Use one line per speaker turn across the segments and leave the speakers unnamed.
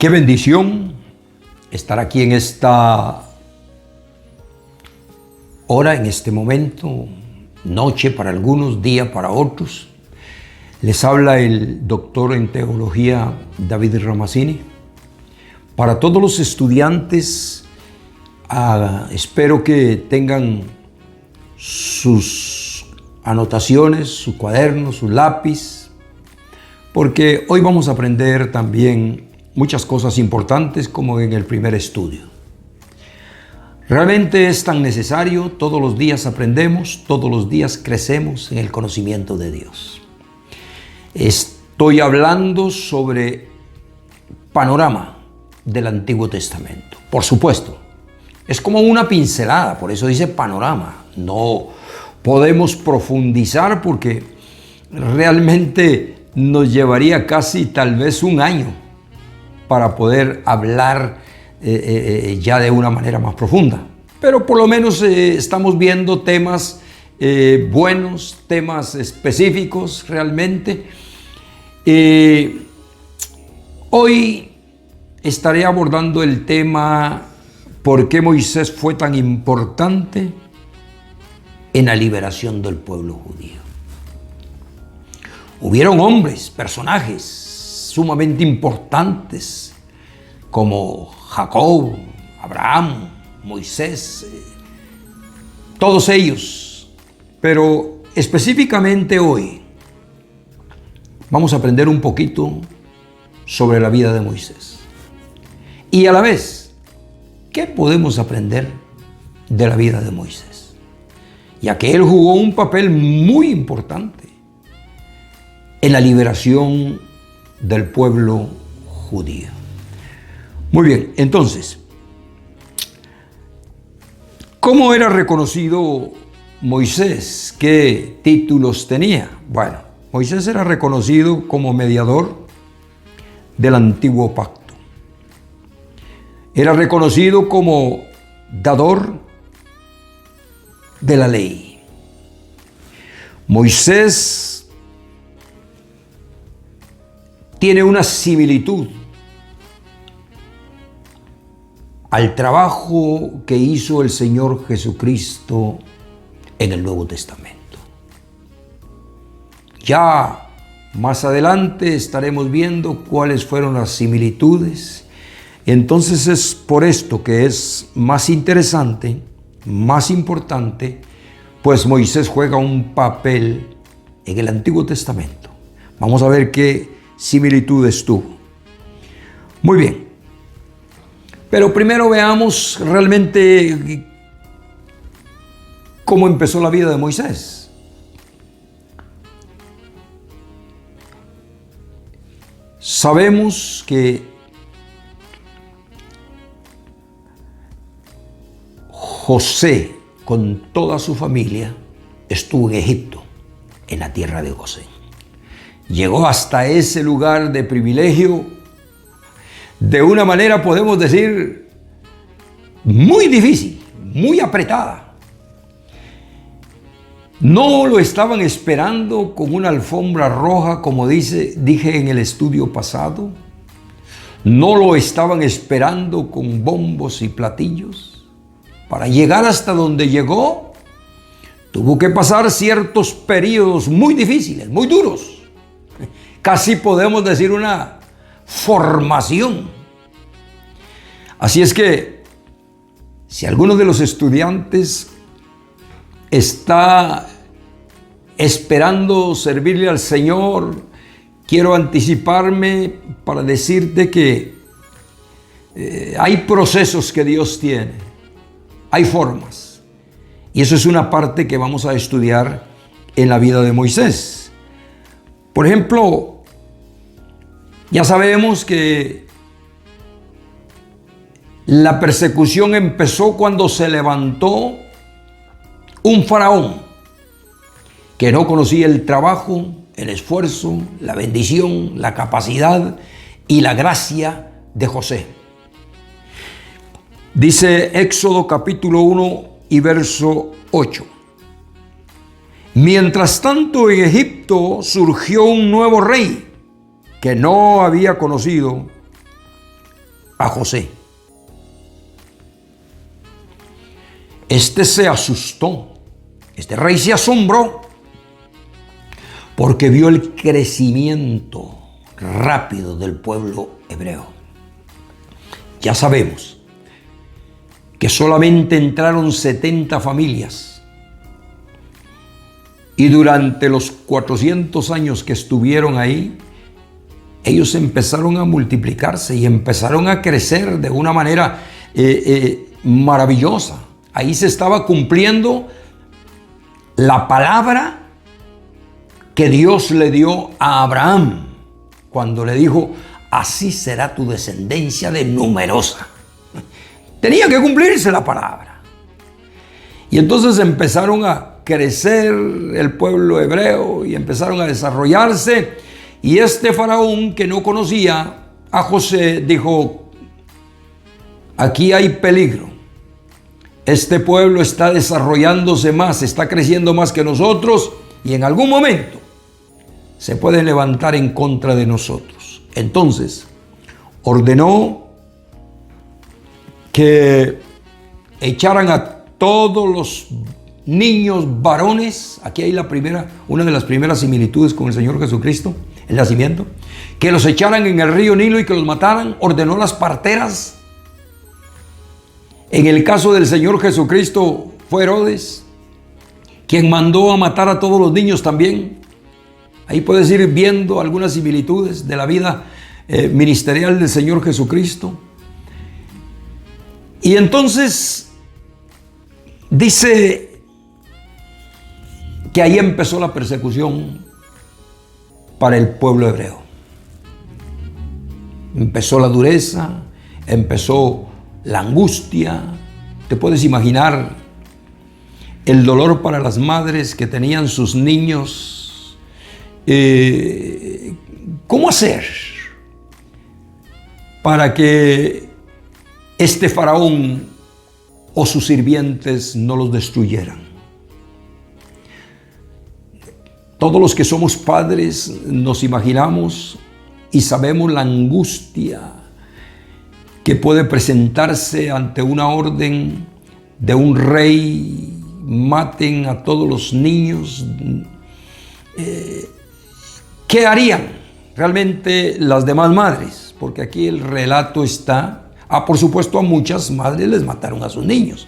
Qué bendición estar aquí en esta hora, en este momento, noche para algunos, día para otros. Les habla el doctor en teología David Ramazzini. Para todos los estudiantes, espero que tengan sus anotaciones, su cuaderno, su lápiz, porque hoy vamos a aprender también muchas cosas importantes como en el primer estudio. Realmente es tan necesario, todos los días aprendemos, todos los días crecemos en el conocimiento de Dios. Estoy hablando sobre panorama del Antiguo Testamento. Por supuesto, es como una pincelada, por eso dice panorama. No podemos profundizar porque realmente nos llevaría casi tal vez un año para poder hablar ya de una manera más profunda. Pero por lo menos estamos viendo temas buenos, temas específicos realmente. Hoy estaré abordando el tema ¿por qué Moisés fue tan importante en la liberación del pueblo judío? Hubieron hombres, personajes sumamente importantes como Jacob, Abraham, Moisés, todos ellos. Pero específicamente hoy vamos a aprender un poquito sobre la vida de Moisés. Y a la vez, ¿qué podemos aprender de la vida de Moisés? Ya que él jugó un papel muy importante en la liberación del pueblo judío. Muy bien, entonces, ¿cómo era reconocido Moisés? ¿Qué títulos tenía? Bueno, Moisés era reconocido como mediador del antiguo pacto. Era reconocido como dador de la ley. Moisés tiene una similitud al trabajo que hizo el Señor Jesucristo en el Nuevo Testamento. Ya más adelante estaremos viendo cuáles fueron las similitudes. Entonces es por esto que es más interesante, más importante, pues Moisés juega un papel en el Antiguo Testamento. Vamos a ver qué similitudes tuvo. Muy bien. Pero primero veamos realmente cómo empezó la vida de Moisés. Sabemos que José, con toda su familia, estuvo en Egipto, en la tierra de Gosén. Llegó hasta ese lugar de privilegio de una manera, podemos decir, muy difícil, muy apretada. No lo estaban esperando con una alfombra roja, como dije en el estudio pasado. No lo estaban esperando con bombos y platillos. Para llegar hasta donde llegó, tuvo que pasar ciertos periodos muy difíciles, muy duros. Casi podemos decir una formación. Así es que, si alguno de los estudiantes está esperando servirle al Señor, quiero anticiparme para decirte que hay procesos que Dios tiene. Hay formas. Y eso es una parte que vamos a estudiar en la vida de Moisés. Por ejemplo, ya sabemos que la persecución empezó cuando se levantó un faraón que no conocía el trabajo, el esfuerzo, la bendición, la capacidad y la gracia de José. Dice Éxodo capítulo 1 y verso 8. Mientras tanto, en Egipto surgió un nuevo rey que no había conocido a José. Este se asustó, este rey se asombró, porque vio el crecimiento rápido del pueblo hebreo. Ya sabemos que solamente entraron 70 familias y durante los 400 años que estuvieron ahí, ellos empezaron a multiplicarse y empezaron a crecer de una manera maravillosa. Ahí se estaba cumpliendo la palabra que Dios le dio a Abraham cuando le dijo: así será tu descendencia de numerosa. Tenía que cumplirse la palabra. Y entonces empezaron a crecer el pueblo hebreo y empezaron a desarrollarse. Y este faraón, que no conocía a José, dijo: aquí hay peligro. Este pueblo está desarrollándose más, está creciendo más que nosotros, y en algún momento se pueden levantar en contra de nosotros. Entonces ordenó que echaran a todos los niños varones. Aquí hay una de las primeras similitudes con el Señor Jesucristo, el nacimiento. Que los echaran en el río Nilo y que los mataran. Ordenó las parteras. En el caso del Señor Jesucristo fue Herodes quien mandó a matar a todos los niños también. Ahí puedes ir viendo algunas similitudes de la vida ministerial del Señor Jesucristo. Y entonces dice que ahí empezó la persecución para el pueblo hebreo. Empezó la dureza, empezó la angustia. Te puedes imaginar el dolor para las madres que tenían sus niños. ¿Cómo hacer para que este faraón o sus sirvientes no los destruyeran? Todos los que somos padres nos imaginamos y sabemos la angustia que puede presentarse ante una orden de un rey: maten a todos los niños. ¿Qué harían realmente las demás madres? Porque aquí el relato está, por supuesto, a muchas madres les mataron a sus niños,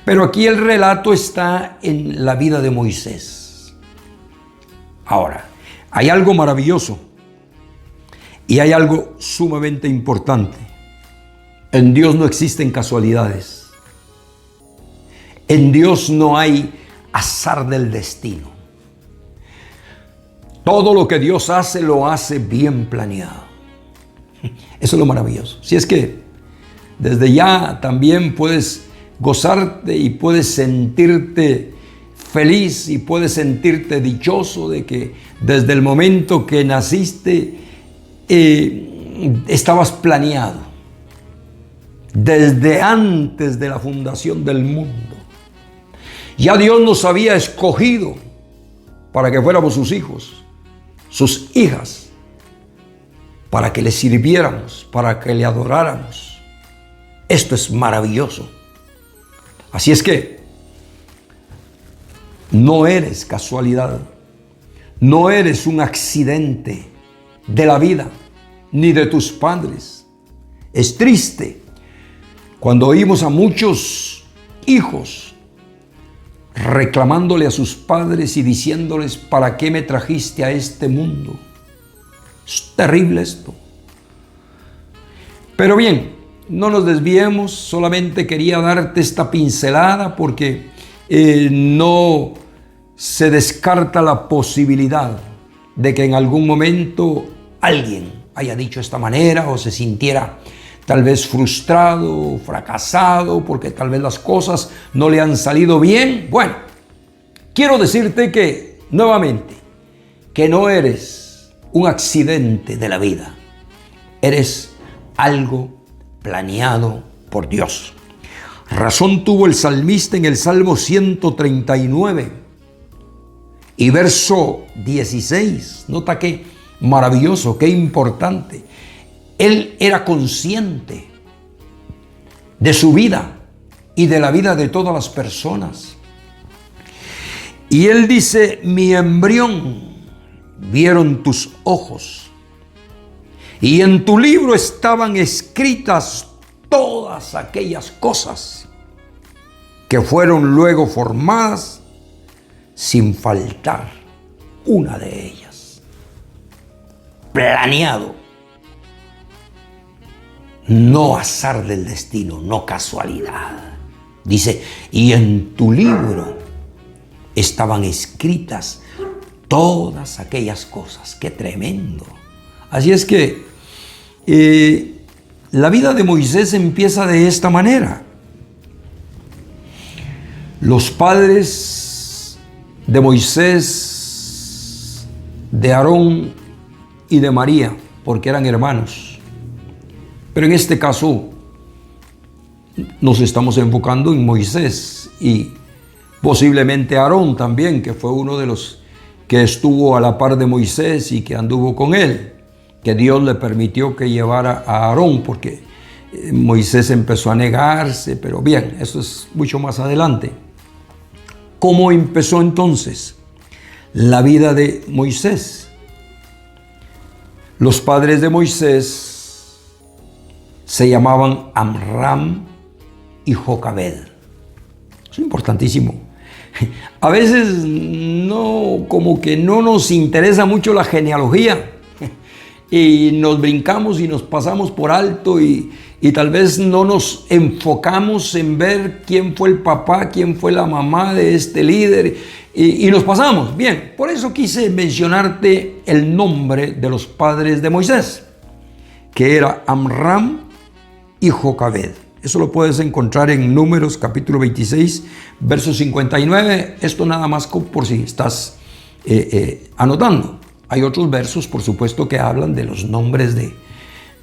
pero aquí el relato está en la vida de Moisés. Ahora, hay algo maravilloso y hay algo sumamente importante. En Dios no existen casualidades. En Dios no hay azar del destino. Todo lo que Dios hace, lo hace bien planeado. Eso es lo maravilloso. Si es que desde ya también puedes gozarte y puedes sentirte feliz y puedes sentirte dichoso de que desde el momento que naciste estabas planeado. Desde antes de la fundación del mundo. Ya Dios nos había escogido para que fuéramos sus hijos, sus hijas, para que le sirviéramos, para que le adoráramos. Esto es maravilloso. Así es que no eres casualidad, no eres un accidente de la vida, ni de tus padres. Es triste cuando oímos a muchos hijos reclamándole a sus padres y diciéndoles: ¿para qué me trajiste a este mundo? Es terrible esto. Pero bien, no nos desviemos, solamente quería darte esta pincelada porque no se descarta la posibilidad de que en algún momento alguien haya dicho esta manera o se sintiera tal vez frustrado, fracasado, porque tal vez las cosas no le han salido bien. Bueno, quiero decirte que, nuevamente, que no eres un accidente de la vida. Eres algo planeado por Dios. Razón tuvo el salmista en el Salmo 139 y verso 16. Nota qué maravilloso, qué importante. Él era consciente de su vida y de la vida de todas las personas. Y él dice, mi embrión vieron tus ojos, y en tu libro estaban escritas todas aquellas cosas que fueron luego formadas sin faltar una de ellas. Planeado. No azar del destino, no casualidad. Dice, y en tu libro estaban escritas todas aquellas cosas. ¡Qué tremendo! Así es que la vida de Moisés empieza de esta manera. Los padres de Moisés, de Aarón y de María, porque eran hermanos. Pero en este caso nos estamos enfocando en Moisés y posiblemente Aarón también, que fue uno de los que estuvo a la par de Moisés y que anduvo con él, que Dios le permitió que llevara a Aarón, porque Moisés empezó a negarse, pero bien, eso es mucho más adelante. ¿Cómo empezó entonces la vida de Moisés? Los padres de Moisés se llamaban Amram y Jocabed. Es importantísimo. A veces como que no nos interesa mucho la genealogía y nos brincamos y nos pasamos por alto y tal vez no nos enfocamos en ver quién fue el papá, quién fue la mamá de este líder y nos pasamos. Bien, por eso quise mencionarte el nombre de los padres de Moisés, que era Amram y Jocabed. Eso lo puedes encontrar en Números capítulo 26, verso 59. Esto nada más por si estás anotando. Hay otros versos, por supuesto, que hablan de los nombres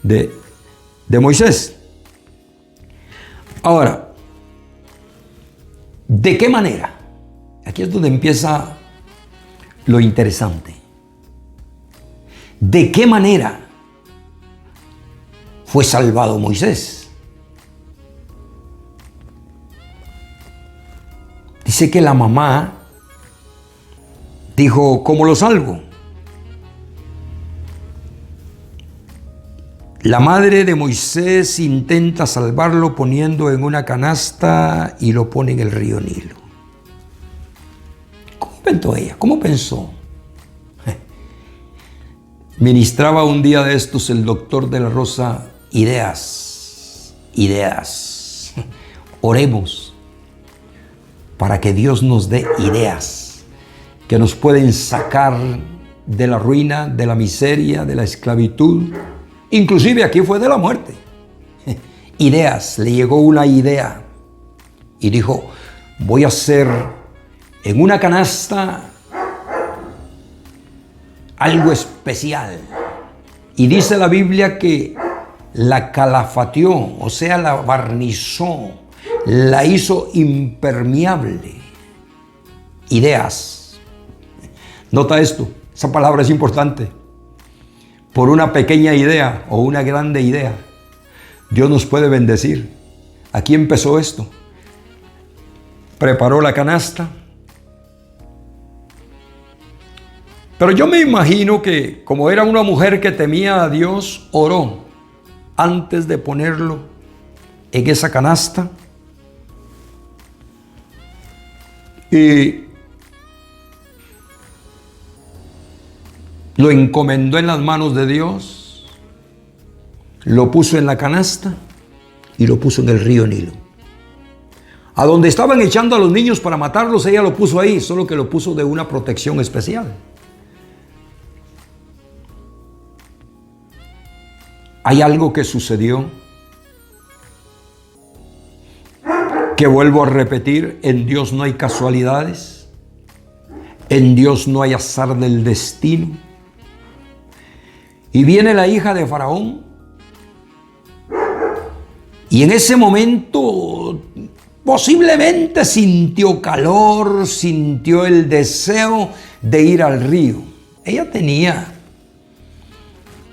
de Moisés. Ahora, ¿de qué manera? Aquí es donde empieza lo interesante. ¿De qué manera fue salvado Moisés? Dice que la mamá dijo, ¿cómo lo salvo? La madre de Moisés intenta salvarlo poniendo en una canasta y lo pone en el río Nilo. ¿Cómo pensó ella? ¿Cómo pensó? Ministraba un día de estos el doctor de la Rosa ideas. Oremos para que Dios nos dé ideas que nos pueden sacar de la ruina, de la miseria, de la esclavitud. Inclusive aquí fue de la muerte. Ideas, le llegó una idea y dijo, voy a hacer en una canasta algo especial. Y dice la Biblia que la calafateó, o sea, la barnizó, la hizo impermeable. Ideas. Nota esto, esa palabra es importante. Por una pequeña idea o una grande idea, Dios nos puede bendecir. Aquí empezó esto. Preparó la canasta. Pero yo me imagino que, como era una mujer que temía a Dios, oró antes de ponerlo en esa canasta. Y lo encomendó en las manos de Dios, lo puso en la canasta y lo puso en el río Nilo. A donde estaban echando a los niños para matarlos, ella lo puso ahí, solo que lo puso de una protección especial. Hay algo que sucedió, que vuelvo a repetir, en Dios no hay casualidades, en Dios no hay azar del destino. Y viene la hija de Faraón, y en ese momento posiblemente sintió calor, sintió el deseo de ir al río. Ella tenía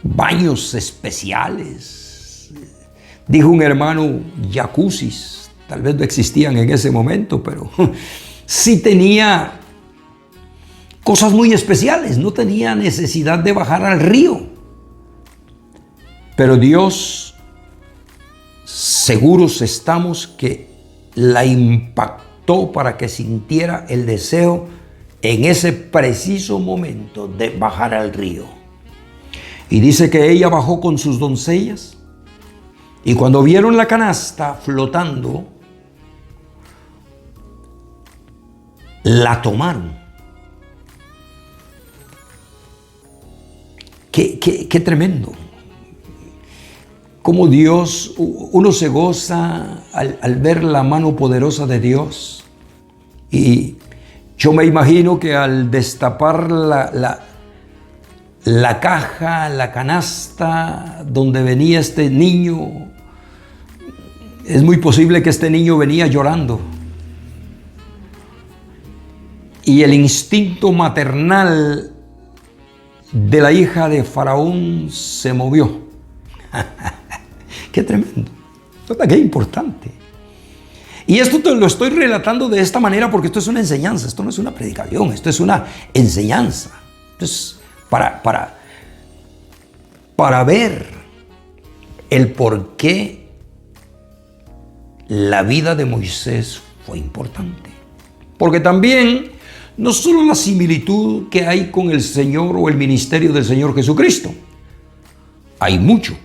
baños especiales Dijo un hermano, jacuzzis, tal vez no existían en ese momento, pero sí tenía cosas muy especiales, no tenía necesidad de bajar al río. Pero Dios, seguros estamos que la impactó para que sintiera el deseo en ese preciso momento de bajar al río. Y dice que ella bajó con sus doncellas y cuando vieron la canasta flotando, la tomaron. Qué tremendo. Como Dios, uno se goza al ver la mano poderosa de Dios. Y yo me imagino que al destapar la caja, la canasta donde venía este niño, es muy posible que este niño venía llorando. Y el instinto maternal de la hija de Faraón se movió. Qué tremendo, qué importante. Y esto te lo estoy relatando de esta manera porque esto es una enseñanza, esto no es una predicación, esto es una enseñanza. Entonces, para ver el por qué la vida de Moisés fue importante. Porque también, no solo la similitud que hay con el Señor o el ministerio del Señor Jesucristo, hay mucho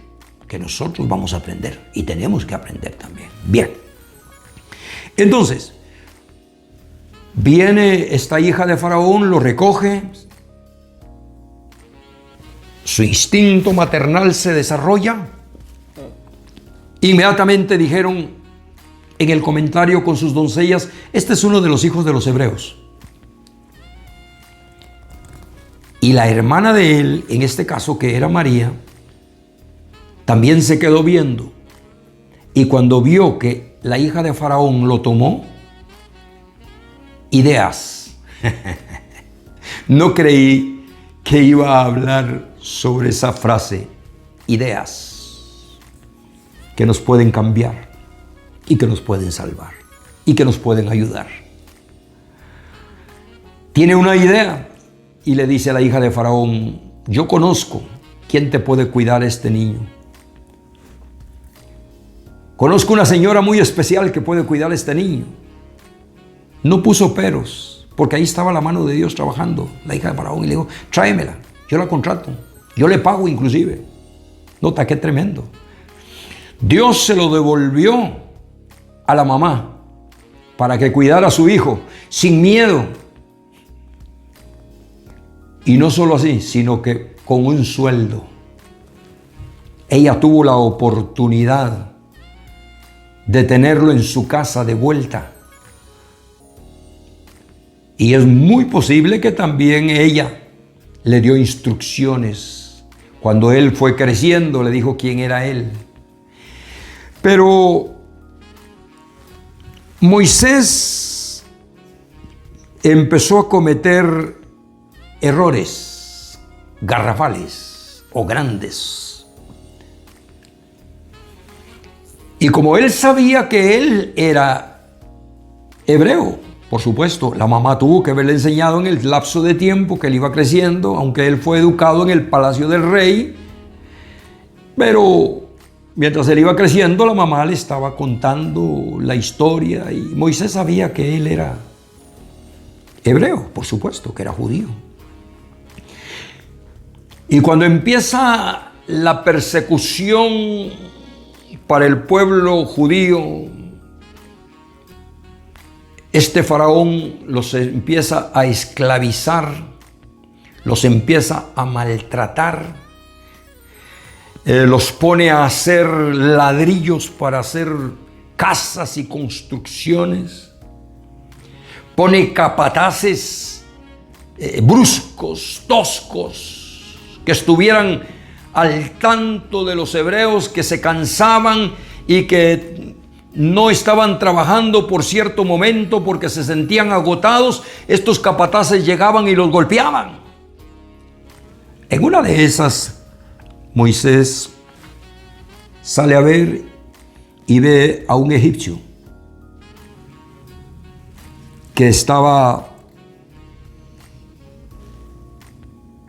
que nosotros vamos a aprender y tenemos que aprender también. Bien. Entonces, viene esta hija de Faraón, lo recoge, su instinto maternal se desarrolla. Inmediatamente dijeron en el comentario con sus doncellas, este es uno de los hijos de los hebreos. Y la hermana de él, en este caso que era María, también se quedó viendo. Y cuando vio que la hija de Faraón lo tomó, ideas. No creí que iba a hablar sobre esa frase, ideas, que nos pueden cambiar y que nos pueden salvar y que nos pueden ayudar. Tiene una idea y le dice a la hija de Faraón, yo conozco quién te puede cuidar a este niño. Conozco una señora muy especial que puede cuidar a este niño. No puso peros, porque ahí estaba la mano de Dios trabajando, la hija de Faraón, y le dijo, tráemela, yo la contrato, yo le pago inclusive. Nota qué tremendo. Dios se lo devolvió a la mamá para que cuidara a su hijo sin miedo. Y no solo así, sino que con un sueldo. Ella tuvo la oportunidad de tenerlo en su casa de vuelta. Y es muy posible que también ella le dio instrucciones. Cuando él fue creciendo, le dijo quién era él. Pero Moisés empezó a cometer errores garrafales o grandes. Y como él sabía que él era hebreo, por supuesto, la mamá tuvo que haberle enseñado en el lapso de tiempo que él iba creciendo, aunque él fue educado en el palacio del rey, pero mientras él iba creciendo, la mamá le estaba contando la historia y Moisés sabía que él era hebreo, por supuesto, que era judío. Y cuando empieza la persecución para el pueblo judío, este faraón los empieza a esclavizar, los empieza a maltratar, los pone a hacer ladrillos para hacer casas y construcciones, pone capataces bruscos, toscos, que estuvieran al tanto de los hebreos que se cansaban y que no estaban trabajando por cierto momento porque se sentían agotados. Estos capataces llegaban y los golpeaban. En una de esas, Moisés sale a ver y ve a un egipcio que estaba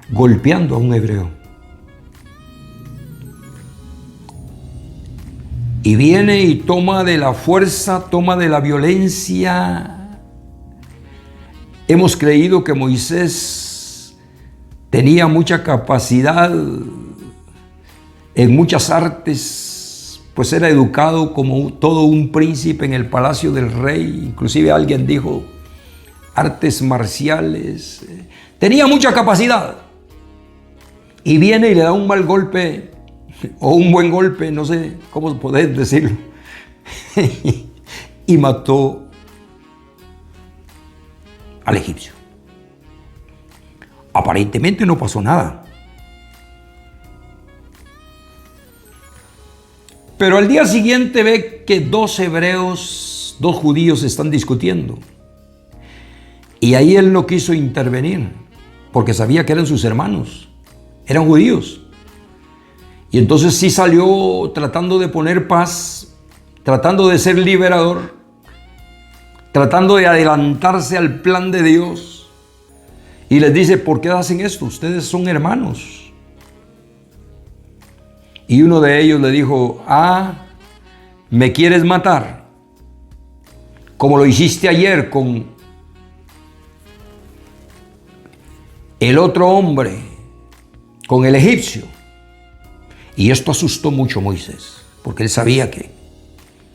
golpeando a un hebreo. Y viene y toma de la fuerza, toma de la violencia. Hemos creído que Moisés tenía mucha capacidad en muchas artes, pues era educado como todo un príncipe en el palacio del rey. Inclusive alguien dijo artes marciales. Tenía mucha capacidad. Y viene y le da un mal golpe, o un buen golpe, no sé cómo poder decirlo, y mató al egipcio. Aparentemente no pasó nada. Pero al día siguiente ve que dos judíos están discutiendo. Y ahí él no quiso intervenir, porque sabía que eran sus hermanos, eran judíos. Y entonces sí salió tratando de poner paz, tratando de ser liberador, tratando de adelantarse al plan de Dios. Y les dice, ¿por qué hacen esto? Ustedes son hermanos. Y uno de ellos le dijo, ¿me quieres matar? Como lo hiciste ayer con el otro hombre, con el egipcio. Y esto asustó mucho a Moisés, porque él sabía que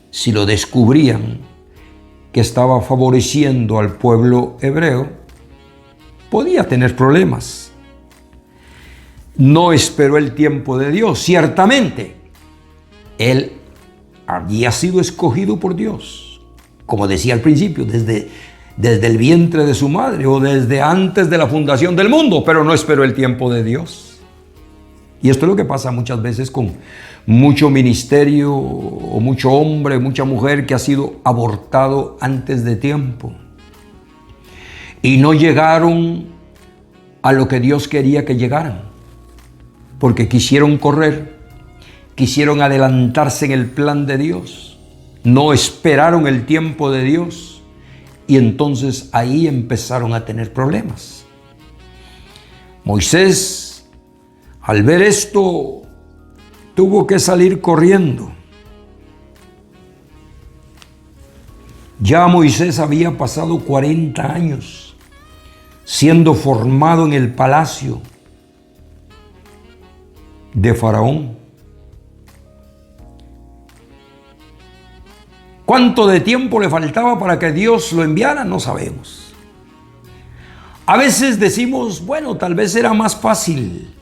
si lo descubrían que estaba favoreciendo al pueblo hebreo, podía tener problemas. No esperó el tiempo de Dios. Ciertamente, él había sido escogido por Dios, como decía al principio, desde el vientre de su madre o desde antes de la fundación del mundo, pero no esperó el tiempo de Dios. Y esto es lo que pasa muchas veces con mucho ministerio o mucho hombre, mucha mujer que ha sido abortado antes de tiempo. Y no llegaron a lo que Dios quería que llegaran. Porque quisieron correr, quisieron adelantarse en el plan de Dios. No esperaron el tiempo de Dios. Y entonces ahí empezaron a tener problemas. Moisés, al ver esto, tuvo que salir corriendo. Ya Moisés había pasado 40 años siendo formado en el palacio de Faraón. ¿Cuánto de tiempo le faltaba para que Dios lo enviara? No sabemos. A veces decimos, bueno, tal vez era más fácil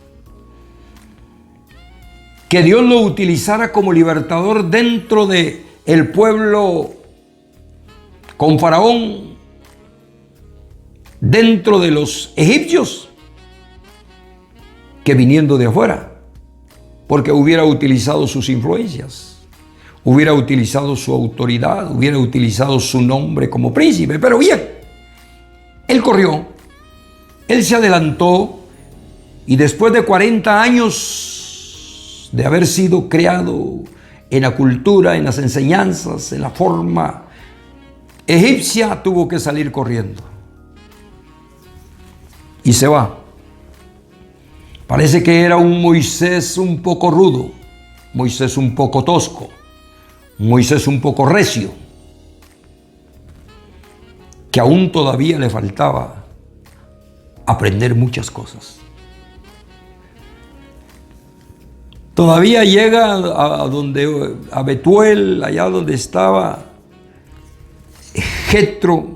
que Dios lo utilizara como libertador dentro de el pueblo con Faraón, dentro de los egipcios, que viniendo de afuera, porque hubiera utilizado sus influencias, hubiera utilizado su autoridad, hubiera utilizado su nombre como príncipe. Pero bien, él corrió, él se adelantó, y después de 40 años de haber sido creado en la cultura, en las enseñanzas, en la forma egipcia, tuvo que salir corriendo. Y se va. Parece que era un Moisés un poco rudo, Moisés un poco tosco, Moisés un poco recio, que aún todavía le faltaba aprender muchas cosas. Todavía llega a Betuel, allá donde estaba Jetro,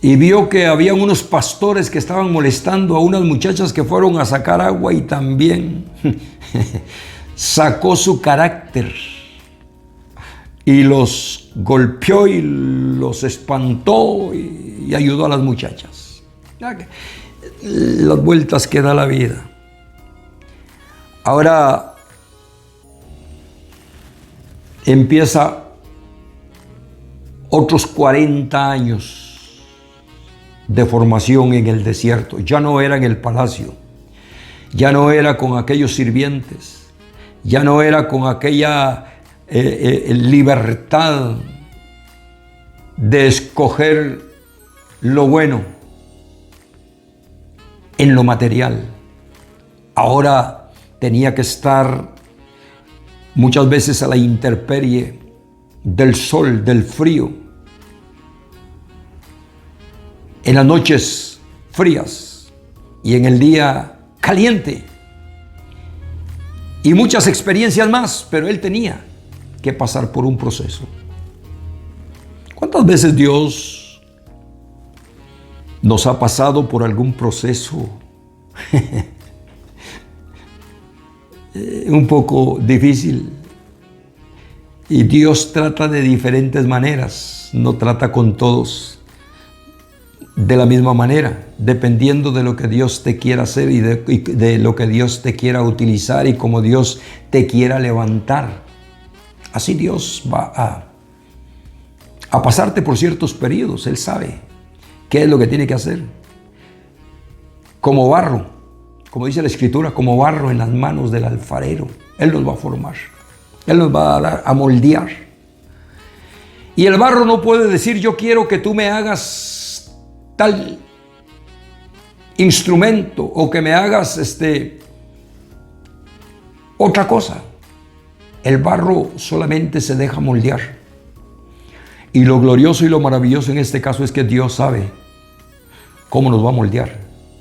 y vio que había unos pastores que estaban molestando a unas muchachas que fueron a sacar agua, y también sacó su carácter y los golpeó y los espantó y ayudó a las muchachas. Las vueltas que da la vida. Ahora empieza otros 40 años de formación en el desierto. Ya no era en el palacio, ya no era con aquellos sirvientes, ya no era con aquella libertad de escoger lo bueno en lo material. Ahora tenía que estar muchas veces a la intemperie del sol, del frío, en las noches frías y en el día caliente, y muchas experiencias más, pero él tenía que pasar por un proceso. ¿Cuántas veces Dios nos ha pasado por algún proceso un poco difícil? Y Dios trata de diferentes maneras, no trata con todos de la misma manera, dependiendo de lo que Dios te quiera hacer y de lo que Dios te quiera utilizar y cómo Dios te quiera levantar. Así Dios va a pasarte por ciertos periodos. Él sabe qué es lo que tiene que hacer. Como barro, como dice la Escritura, como barro en las manos del alfarero. Él nos va a formar. Él nos va a moldear. Y el barro no puede decir: yo quiero que tú me hagas tal instrumento o que me hagas otra cosa. El barro solamente se deja moldear. Y lo glorioso y lo maravilloso en este caso es que Dios sabe cómo nos va a moldear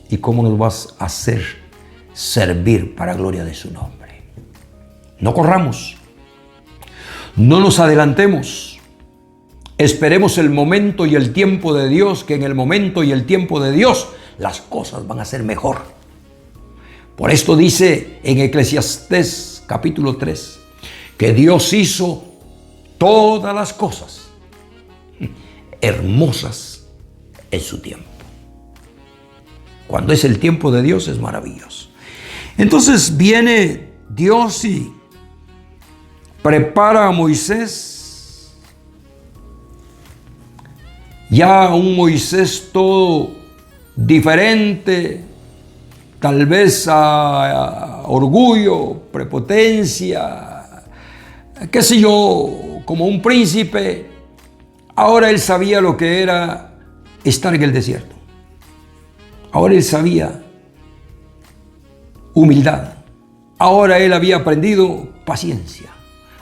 y cómo nos va a hacer servir para gloria de su nombre. No corramos, no nos adelantemos, esperemos el momento y el tiempo de Dios, que en el momento y el tiempo de Dios las cosas van a ser mejor. Por esto dice en Eclesiastés capítulo 3, que Dios hizo todas las cosas hermosas en su tiempo. Cuando es el tiempo de Dios es maravilloso. Entonces viene Dios y prepara a Moisés, ya un Moisés todo diferente, tal vez a orgullo, prepotencia, qué sé yo, como un príncipe. Ahora él sabía lo que era estar en el desierto. Ahora él sabía humildad. Ahora él había aprendido paciencia.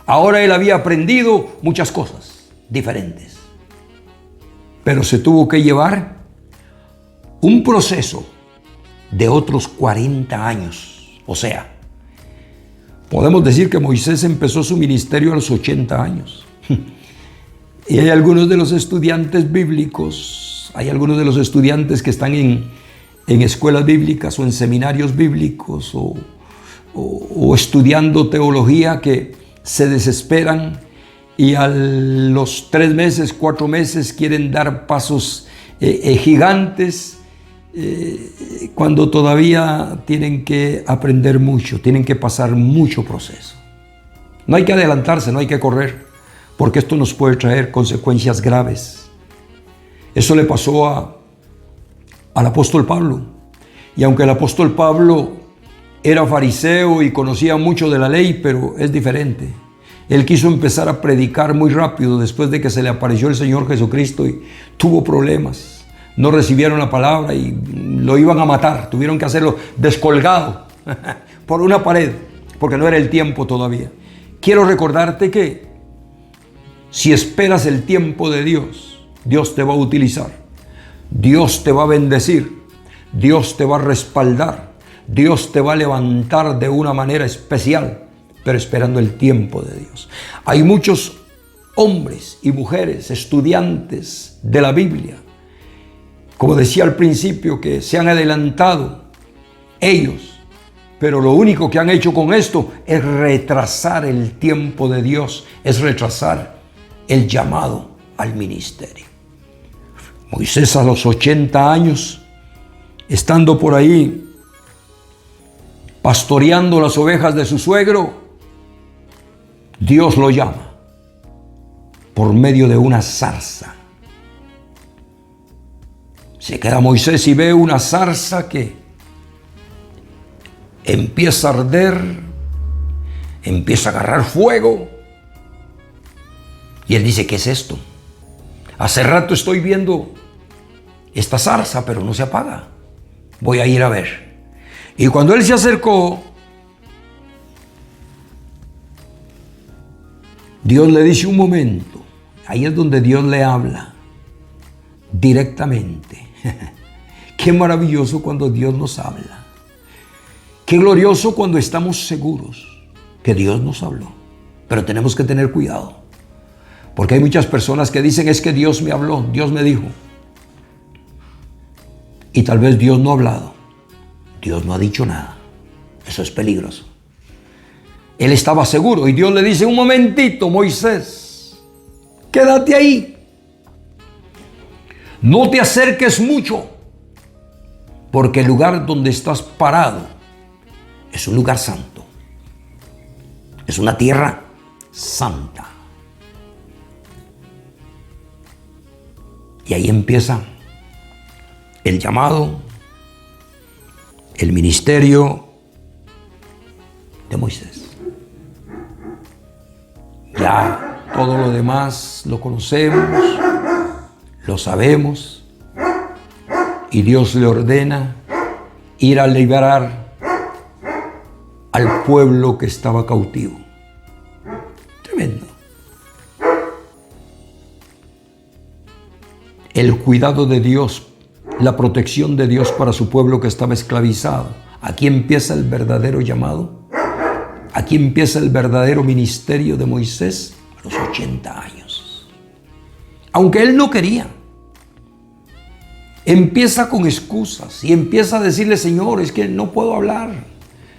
Ahora él había aprendido muchas cosas diferentes. Pero se tuvo que llevar un proceso de otros 40 años. O sea, podemos decir que Moisés empezó su ministerio a los 80 años. Y hay algunos de los estudiantes bíblicos, hay algunos de los estudiantes que están en escuelas bíblicas o en seminarios bíblicos o estudiando teología, que se desesperan y a los 3 meses, 4 meses quieren dar pasos gigantes, cuando todavía tienen que aprender mucho, tienen que pasar mucho proceso. No hay que adelantarse, no hay que correr, porque esto nos puede traer consecuencias graves. Eso le pasó al apóstol Pablo. Y aunque el apóstol Pablo era fariseo y conocía mucho de la ley, pero es diferente. Él quiso empezar a predicar muy rápido después de que se le apareció el Señor Jesucristo y tuvo problemas. No recibieron la palabra y lo iban a matar. Tuvieron que hacerlo descolgado por una pared, porque no era el tiempo todavía. Quiero recordarte que si esperas el tiempo de Dios, Dios te va a utilizar, Dios te va a bendecir, Dios te va a respaldar, Dios te va a levantar de una manera especial, pero esperando el tiempo de Dios. Hay muchos hombres y mujeres, estudiantes de la Biblia, como decía al principio, que se han adelantado ellos, pero lo único que han hecho con esto es retrasar el tiempo de Dios, es retrasar el llamado al ministerio. Moisés, a los 80 años, estando por ahí pastoreando las ovejas de su suegro, Dios lo llama por medio de una zarza. Se queda Moisés y ve una zarza que empieza a arder, empieza a agarrar fuego. Y él dice, ¿qué es esto? Hace rato estoy viendo esta zarza, pero no se apaga. Voy a ir a ver. Y cuando él se acercó, Dios le dice un momento. Ahí es donde Dios le habla directamente. Qué maravilloso cuando Dios nos habla. Qué glorioso cuando estamos seguros que Dios nos habló. Pero tenemos que tener cuidado. Porque hay muchas personas que dicen, es que Dios me habló, Dios me dijo. Y tal vez Dios no ha hablado. Dios no ha dicho nada. Eso es peligroso. Él estaba seguro y Dios le dice, un momentito, Moisés, quédate ahí. No te acerques mucho, porque el lugar donde estás parado es un lugar santo. Es una tierra santa. Y ahí empieza el llamado, el ministerio de Moisés. Ya todo lo demás lo conocemos, lo sabemos, y Dios le ordena ir a liberar al pueblo que estaba cautivo. Tremendo. El cuidado de Dios, la protección de Dios para su pueblo que estaba esclavizado. Aquí empieza el verdadero llamado. Aquí empieza el verdadero ministerio de Moisés a los 80 años. Aunque él no quería. Empieza con excusas y empieza a decirle, Señor, es que no puedo hablar.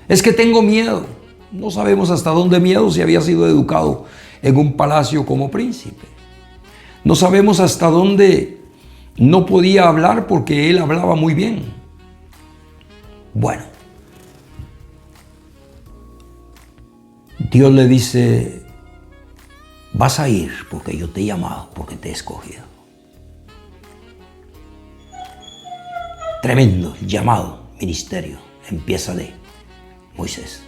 Es que tengo miedo. No sabemos hasta dónde miedo si había sido educado en un palacio como príncipe. No sabemos hasta dónde no podía hablar porque él hablaba muy bien. Bueno, Dios le dice, vas a ir porque yo te he llamado, porque te he escogido. Tremendo llamado, ministerio, empieza de Moisés.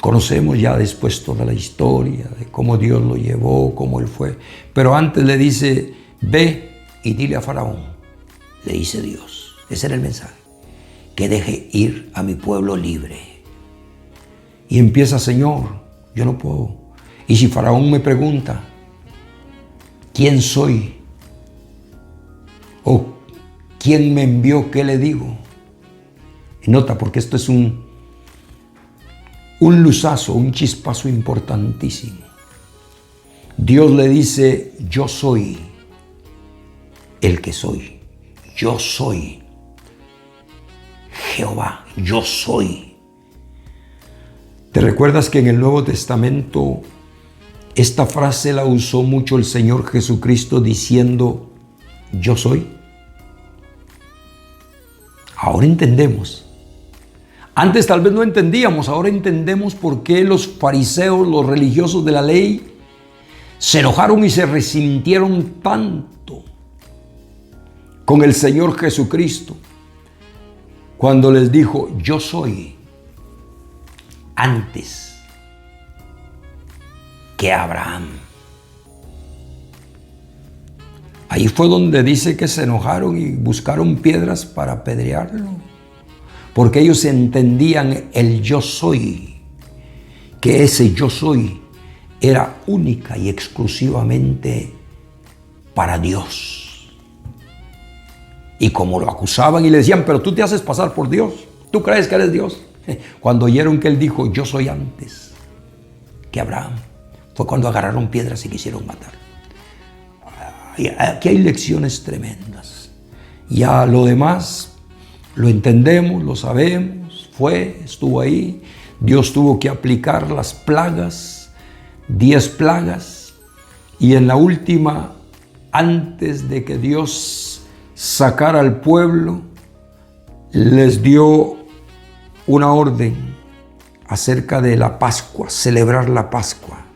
Conocemos ya después toda la historia de cómo Dios lo llevó, cómo él fue. Pero antes le dice, ve y dile a Faraón, le dice Dios. Ese era el mensaje. Que deje ir a mi pueblo libre. Y empieza, Señor, yo no puedo. Y si Faraón me pregunta, ¿quién soy? ¿O quién me envió? ¿Qué le digo? Y nota, porque esto es un luzazo, un chispazo importantísimo. Dios le dice, yo soy el que soy. Yo soy Jehová, yo soy. ¿Te recuerdas que en el Nuevo Testamento esta frase la usó mucho el Señor Jesucristo diciendo, yo soy? Ahora entendemos. Antes tal vez no entendíamos, ahora entendemos por qué los fariseos, los religiosos de la ley, se enojaron y se resintieron tanto con el Señor Jesucristo cuando les dijo, yo soy, antes que Abraham. Ahí fue donde dice que se enojaron y buscaron piedras para apedrearlo. Porque ellos entendían el yo soy, que ese yo soy era única y exclusivamente para Dios. Y como lo acusaban y le decían, pero tú te haces pasar por Dios, tú crees que eres Dios. Cuando oyeron que él dijo, yo soy antes que Abraham, fue cuando agarraron piedras y quisieron matar. Aquí hay lecciones tremendas. Ya lo demás lo entendemos, lo sabemos, estuvo ahí. Dios tuvo que aplicar las plagas, 10 plagas, y en la última, antes de que Dios sacara al pueblo, les dio una orden acerca de la Pascua, celebrar la Pascua,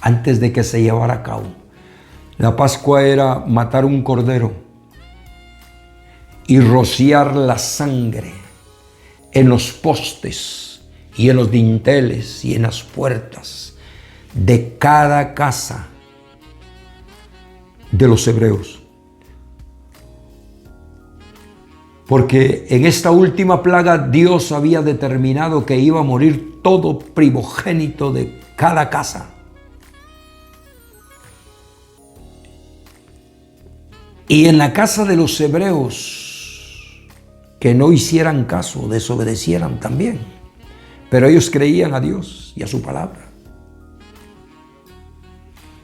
antes de que se llevara a cabo. La Pascua era matar un cordero y rociar la sangre en los postes y en los dinteles y en las puertas de cada casa de los hebreos. Porque en esta última plaga Dios había determinado que iba a morir todo primogénito de cada casa. Y en la casa de los hebreos, que no hicieran caso, desobedecieran también. Pero ellos creían a Dios y a su palabra.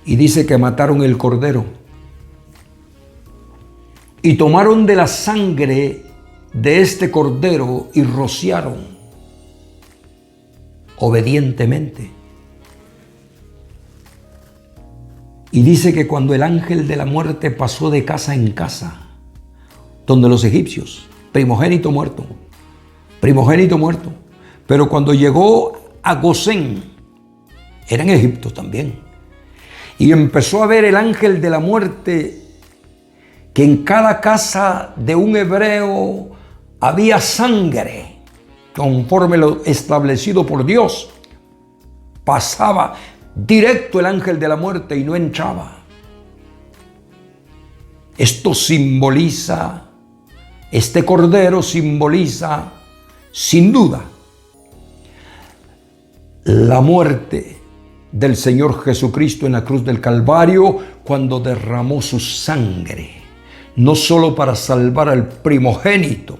Y dice que mataron el cordero. Y tomaron de la sangre de este cordero y rociaron obedientemente. Y dice que cuando el ángel de la muerte pasó de casa en casa, donde los egipcios, primogénito muerto, pero cuando llegó a Gosén, era en Egipto también, y empezó a ver el ángel de la muerte que en cada casa de un hebreo había sangre, conforme lo establecido por Dios, pasaba directo el ángel de la muerte y no entraba. Esto simboliza, este cordero simboliza, sin duda, la muerte del Señor Jesucristo en la cruz del Calvario, cuando derramó su sangre, no solo para salvar al primogénito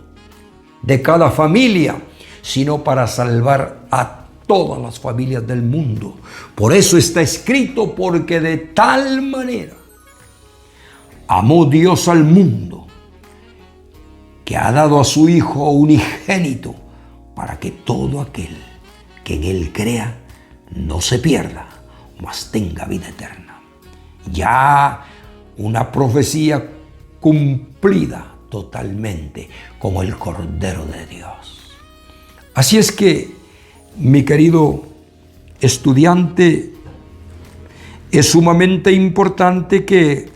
de cada familia, sino para salvar a todas las familias del mundo. Por eso está escrito, porque de tal manera amó Dios al mundo, que ha dado a su Hijo unigénito, para que todo aquel que en Él crea no se pierda, mas tenga vida eterna. Ya una profecía cumplida totalmente, como el Cordero de Dios. Así es que, mi querido estudiante, es sumamente importante que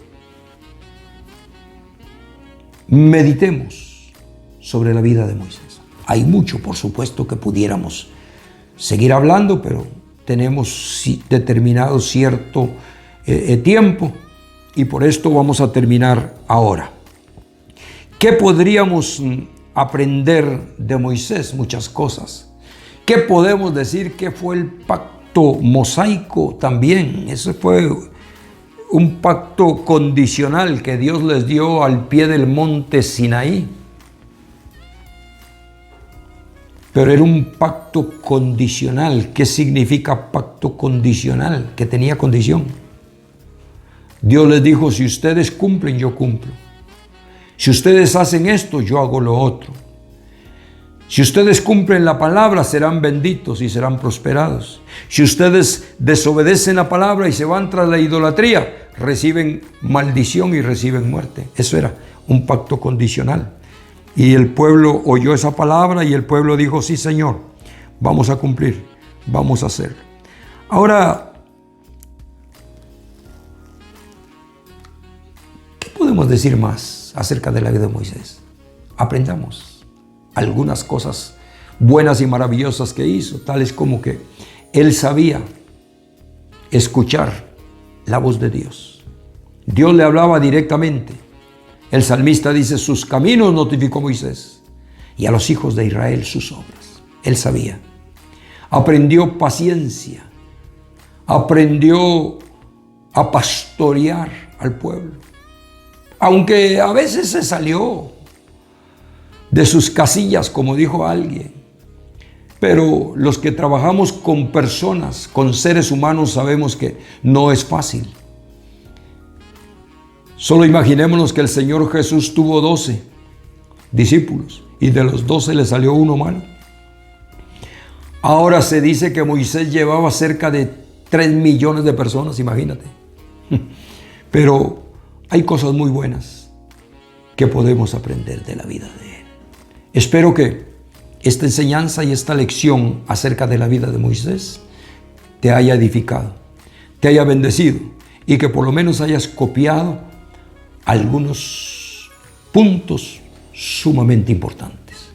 meditemos sobre la vida de Moisés. Hay mucho, por supuesto, que pudiéramos seguir hablando, pero tenemos determinado cierto tiempo, y por esto vamos a terminar ahora. ¿Qué podríamos aprender de Moisés? Muchas cosas. ¿Qué podemos decir que fue el pacto mosaico también? Ese fue un pacto condicional que Dios les dio al pie del monte Sinaí. Pero era un pacto condicional. ¿Qué significa pacto condicional? Que tenía condición. Dios les dijo: si ustedes cumplen, yo cumplo. Si ustedes hacen esto, yo hago lo otro. Si ustedes cumplen la palabra, serán benditos y serán prosperados. Si ustedes desobedecen la palabra y se van tras la idolatría, reciben maldición y reciben muerte. Eso era un pacto condicional. Y el pueblo oyó esa palabra y el pueblo dijo: sí, Señor, vamos a cumplir, vamos a hacer. Ahora, ¿qué podemos decir más acerca de la vida de Moisés? Aprendamos algunas cosas buenas y maravillosas que hizo, tales como que él sabía escuchar la voz de Dios. Dios le hablaba directamente. El salmista dice: sus caminos notificó Moisés, y a los hijos de Israel sus obras. Él sabía. Aprendió paciencia. Aprendió a pastorear al pueblo. Aunque a veces se salió de sus casillas, como dijo alguien. Pero los que trabajamos con personas, con seres humanos, sabemos que no es fácil. Solo imaginémonos que el Señor Jesús tuvo 12 discípulos y de los 12 le salió uno malo. Ahora se dice que Moisés llevaba cerca de 3 millones de personas, imagínate. Pero hay cosas muy buenas que podemos aprender de la vida de él. Espero que esta enseñanza y esta lección acerca de la vida de Moisés te haya edificado, te haya bendecido, y que por lo menos hayas copiado algunos puntos sumamente importantes.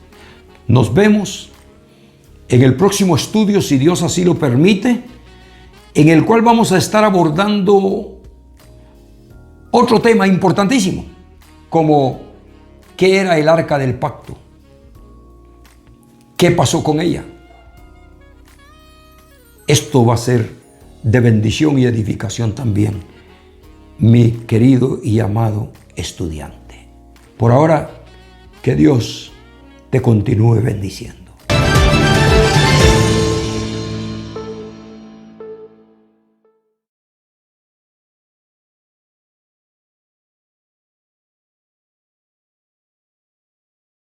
Nos vemos en el próximo estudio, si Dios así lo permite, en el cual vamos a estar abordando otro tema importantísimo, como ¿qué era el arca del pacto? ¿Qué pasó con ella? Esto va a ser de bendición y edificación también, mi querido y amado estudiante. Por ahora, que Dios te continúe bendiciendo.